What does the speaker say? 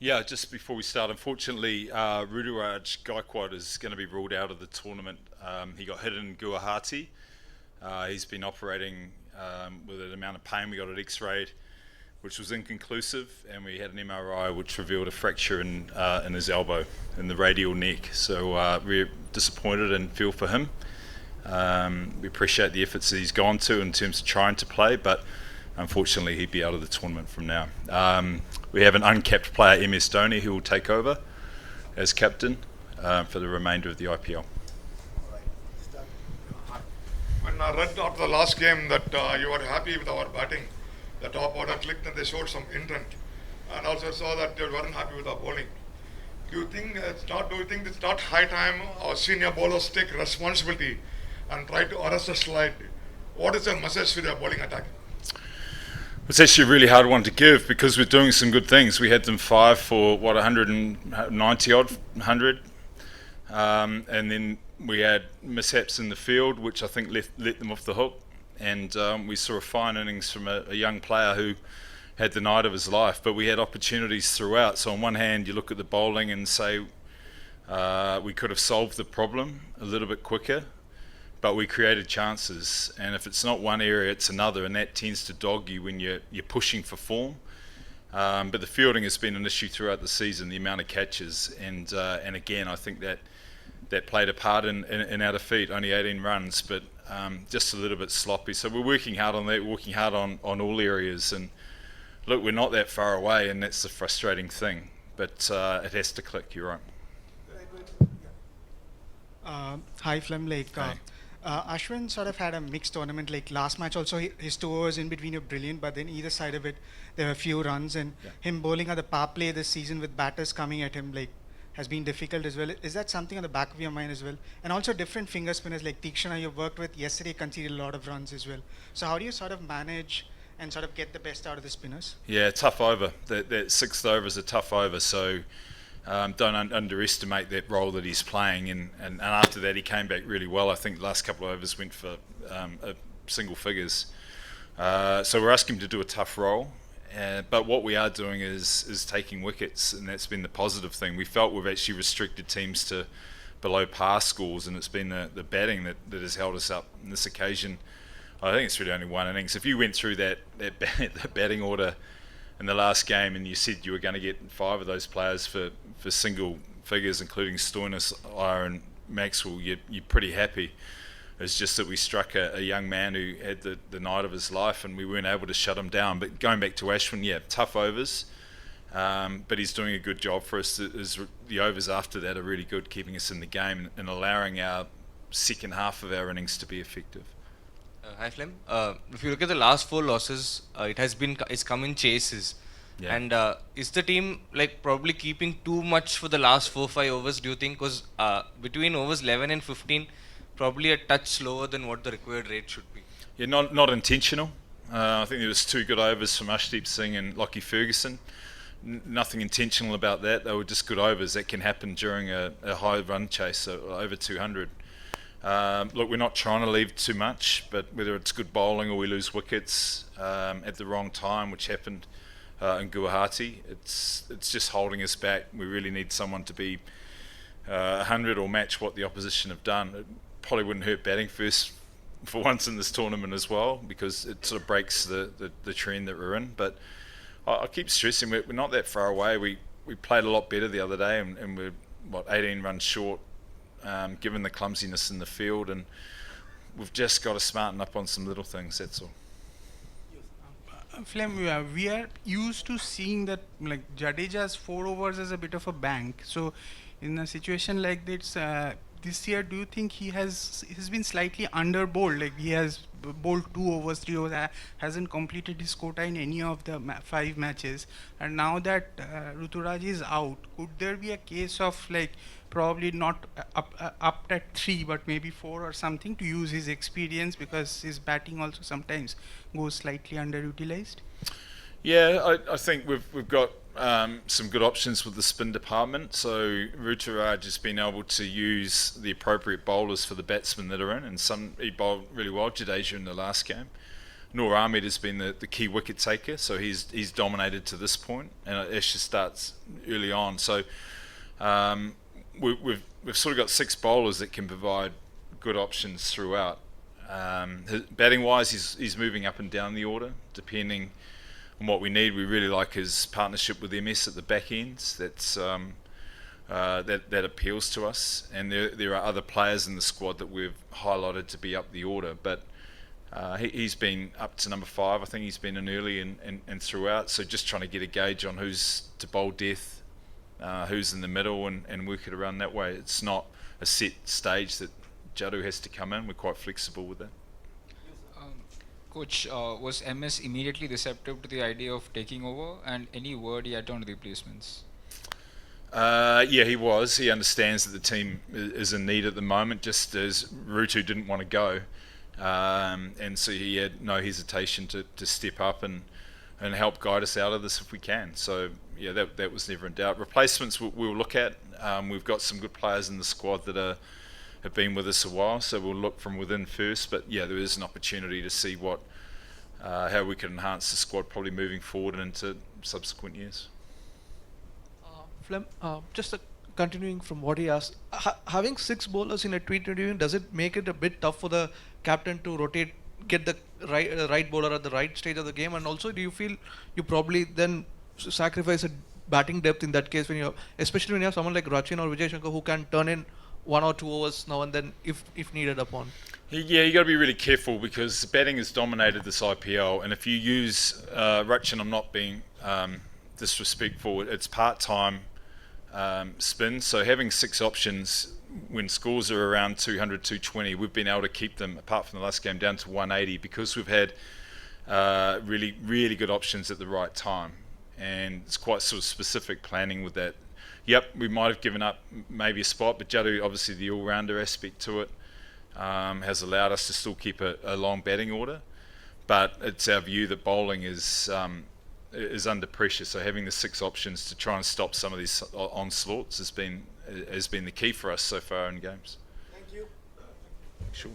Yeah, just before we start, unfortunately, Ruturaj Gaikwad is going to be ruled out of the tournament. He got hit in Guwahati. He's been operating with an amount of pain. We got an X-rayed, which was inconclusive, and we had an MRI which revealed a fracture in his elbow, in the radial neck. So we're disappointed and feel for him. We appreciate the efforts that he's gone to in terms of trying to play, but unfortunately he'd be out of the tournament from now. We have an uncapped player, MS Dhoni, who will take over as captain for the remainder of the IPL. When I read after the last game that you were happy with our batting, the top order clicked and they showed some intent, and also saw that you weren't happy with our bowling. Do you think it's not high time our senior bowlers take responsibility and try to arrest the slide? What is the message for their bowling attack? It's actually a really hard one to give because we're doing some good things. We had them 5 for 190 odd, 100, and then we had mishaps in the field, which I think let them off the hook. And we saw a fine innings from a young player who had the night of his life. But we had opportunities throughout. So on one hand, you look at the bowling and say we could have solved the problem a little bit quicker. But we created chances, and if it's not one area, it's another, and that tends to dog you when you're pushing for form. But the fielding has been an issue throughout the season, the amount of catches, and again, I think that played a part in our defeat. Only 18 runs, but just a little bit sloppy. So we're working hard on that, working hard on all areas, and look, we're not that far away, and that's the frustrating thing. But it has to click. You're right. Hi, Flem. Hi. Ashwin sort of had a mixed tournament. Like last match, also his 2 overs in between were brilliant, but then either side of it, there were a few runs, and him bowling at the power play this season with batters coming at him has been difficult as well. Is that something on the back of your mind as well? And also different finger spinners like Tikshana you've worked with yesterday conceded a lot of runs as well. So how do you sort of manage and sort of get the best out of the spinners? Yeah, tough over. That 6th over is a tough over. So. Don't underestimate that role that he's playing, and after that he came back really well. I think the last couple of overs went for single figures, so we're asking him to do a tough role, but what we are doing is taking wickets, and that's been the positive thing. We felt we've actually restricted teams to below par scores, and it's been the batting that has held us up. On this occasion, I think it's really only one innings. If you went through that batting order in the last game and you said you were going to get 5 of those players for single figures, including Stoinis, Iyer and Maxwell, you're pretty happy. It's just that we struck a young man who had the night of his life, and we weren't able to shut him down. But going back to Ashwin, yeah, tough overs, but he's doing a good job for us. The overs after that are really good, keeping us in the game and allowing our second half of our innings to be effective. Hi Flem. If you look at the last 4 losses, it's come in chases. Yeah. And is the team probably keeping too much for the last 4-5 overs? Do you think? Because between overs 11 and 15, probably a touch slower than what the required rate should be. Yeah, not intentional. I think there was 2 good overs from Ashdeep Singh and Lockie Ferguson. Nothing intentional about that. They were just good overs. That can happen during a high run chase, so over 200. Look, we're not trying to leave too much, but whether it's good bowling or we lose wickets at the wrong time, which happened in Guwahati, it's just holding us back. We really need someone to be 100 or match what the opposition have done. It probably wouldn't hurt batting first for once in this tournament as well, because it sort of breaks the trend that we're in. But I keep stressing we're not that far away. We played a lot better the other day, and we're 18 runs short. Given the clumsiness in the field, and we've just got to smarten up on some little things, that's all. Flem, we are used to seeing that Jadeja's 4 overs as a bit of a bank. So in a situation like this year, do you think he's been slightly under bowled? He has bowled 2 overs, 3 overs, hasn't completed his quota in any of the 5 matches, and now that Ruturaj is out, could there be a case of probably not up at 3 but maybe 4 or something, to use his experience, because his batting also sometimes goes slightly underutilized? Yeah, I think we've got some good options with the spin department. So Ruturaj has been able to use the appropriate bowlers for the batsmen that are in, and he bowled really well, Jadeja in the last game. Noor Ahmed has been the key wicket taker, so he's dominated to this point, and Asher starts early on. So we've sort of got 6 bowlers that can provide good options throughout. Batting wise, he's moving up and down the order depending on what we need. We really like his partnership with MS at the back ends. That appeals to us, and there are other players in the squad that we've highlighted to be up the order, but he's been up to number 5. I think he's been in early and throughout, so just trying to get a gauge on who's to bowl death, who's in the middle, and work it around that way. It's not a set stage that Jadu has to come in. We're quite flexible with that. Coach, was MS immediately receptive to the idea of taking over, and any word he had on replacements? Yeah, he was. He understands that the team is in need at the moment, just as Rutu didn't want to go. And so he had no hesitation to step up and help guide us out of this if we can. So yeah, that was never in doubt. Replacements we'll look at. We've got some good players in the squad that have been with us a while, so we'll look from within first. But yeah, there is an opportunity to see how we can enhance the squad probably moving forward into subsequent years. Flem, continuing from what he asked, having 6 bowlers in a T20, does it make it a bit tough for the captain to rotate, get the right bowler at the right stage of the game? And also, do you feel you probably then sacrifice a batting depth in that case, especially when you have someone like Rachin or Vijay Shankar who can turn in 1 or 2 overs now and then if needed upon? Yeah, you got to be really careful because batting has dominated this IPL, and if you use Rachin, I'm not being disrespectful, it's part-time spin, so having 6 options when scores are around 200, 220, we've been able to keep them, apart from the last game, down to 180 because we've had really, really good options at the right time, and it's quite sort of specific planning with that. Yep, we might have given up maybe a spot, but Jadu, obviously the all-rounder aspect to it, has allowed us to still keep a long batting order, but it's our view that bowling is under pressure, so having the 6 options to try and stop some of these onslaughts has been the key for us so far in games. Thank you. Sure.